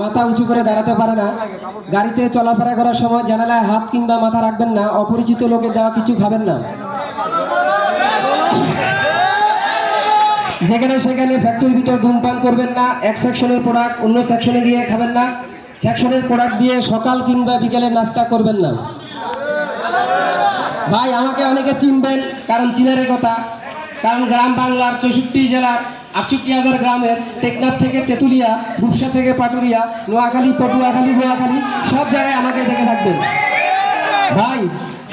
মাথা উঁচু করে দাঁড়াতে পারে না। গাড়িতে চলাফেরা করার সময় জানালায় হাত কিংবা মাথা রাখবেন না। অপরিচিত লোকের দেওয়া কিছু খাবেন না। যেখানে সেখানে ফ্যাক্টরির ভিতর ধূমপান করবেন না। এক সেকশনের প্রোডাক্ট অন্য সেকশনে গিয়ে খাবেন না। সেকশনের প্রোডাক্ট দিয়ে সকাল কিংবা বিকেলে নাস্তা করবেন না। ভাই আমাকে অনেকে চিনবেন, কারণ চিনারের কথা, কারণ গ্রাম বাংলার 64 জেলার 68,000 গ্রামের টেকনাফ থেকে তেঁতুলিয়া, রূপসা থেকে পাটুরিয়া, নোয়াখালী, পটুয়াখালী, নোয়াখালী সব জায়গায় আমাকে দেখে থাকবেন। ভাই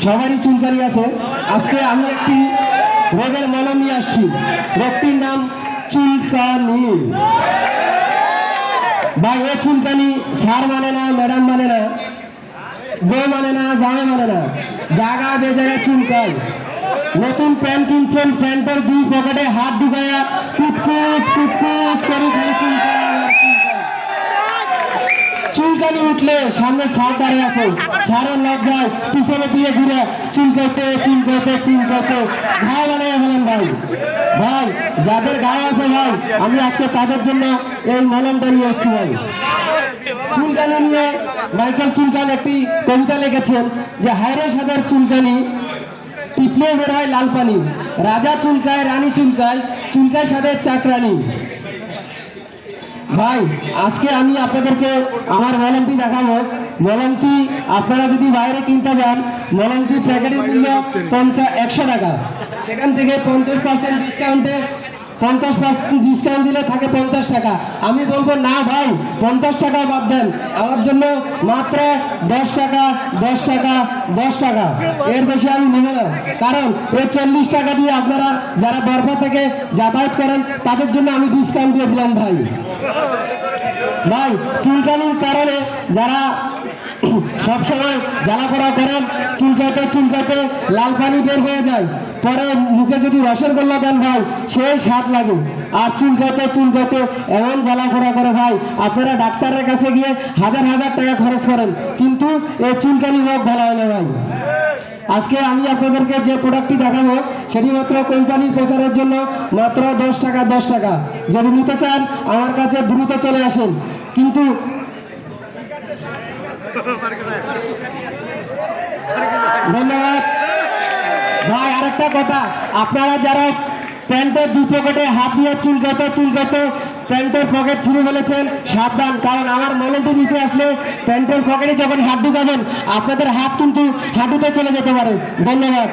সবারই চুলকানি আছে। আজকে আমি একটি রোগের মলম নিয়ে আসছি। রোগটির নাম চুলকানি। ভাই এ চুলকানি স্যার মানে না, ম্যাডাম মানে না, বউ মানে না, জামাই মানে না, জায়গা বেজায়গায় চুলকায়। নতুন প্যান্ট কিনছেন, প্যান্টের দুই পকেটে হাত ঢুকায়া কুটকুট কুটকুট করে খালি চুলকায়। চুলকানি উঠলে সামনে স্যার দাঁড়িয়ে আছে, স্যারের লজ্জায় পিছনে দিয়ে ঘুরে চুলকাইতে চুলকাইতে চুলকাইতে ঘাও বানিয়ে ফেলেন। ভাই ভাই যাদের গায়ে আছে ভাই, আমি আজকে তাদের জন্য এই মলমটা নিয়ে এসেছি। ভাই চুলকানি নিয়ে মাইকেল চুলকান একটি কবিতা লিখেছেন যে হায়রে সাদের চুলকানি, টিপলে বের হয় লাল পানি, রাজা চুলকায় রানী চুলকায়, চুলকায় সাদের চাকরানি। ভাই আজকে আমি আপনাদেরকে আমার মলমটি দেখাবো। মলমটি আপনারা যদি বাইরে কিনতে যান, মলমটি প্যাকেটের মূল্য 100 টাকা। সেখান থেকে 50% ডিসকাউন্টে 50% ডিসকাউন্ট দিলে থাকে 50 টাকা। আমি বলবো না ভাই 50 টাকা বাদ দেন, আমার জন্য মাত্র 10 টাকা 10 টাকা 10 টাকা, এর বেশি আমি নেব না। কারণ এই 40 টাকা দিয়ে আপনারা যারা বরফা থেকে যাতায়াত করেন তাদের জন্য আমি ডিসকাউন্ট দিয়ে দিলাম। ভাই ভাই চুলকানির কারণে যারা সবসময় জ্বালাপোড়া করেন, চুলকাতে চুলকাতে লাল পানি বের হয়ে যায়, পরে মুখে যদি রসের গোল্লা দেন ভাই সেই স্বাদ লাগে। আর চুলকাতে চুলকাতে এমন জ্বালাপোড়া করে ভাই, আপনারা ডাক্তারের কাছে গিয়ে হাজার হাজার টাকা খরচ করেন, কিন্তু এই চুলকানি রোগ ভালো হয় না। ভাই আজকে আমি আপনাদেরকে যে প্রোডাক্টটি দেখাবো সেটি মাত্র কোম্পানির প্রচারের জন্য মাত্র 10 টাকা 10 টাকা। যদি নিতে চান আমার কাছে দ্রুত চলে আসেন। কিন্তু ধন্যবাদ ভাই। আরেকটা কথা, আপনারা যারা প্যান্টের দুই পকেটে হাত দিয়ে চুলকাতে চুলকাতে প্যান্টের পকেট ছুঁড়ে ফেলেছেন, সাবধান, কারণ আমার মলমটি নিতে আসলে প্যান্টের পকেটে যখন হাত ঢুকাবেন আপনাদের হাত কিন্তু হাঁটুতে চলে যেতে পারে। ধন্যবাদ।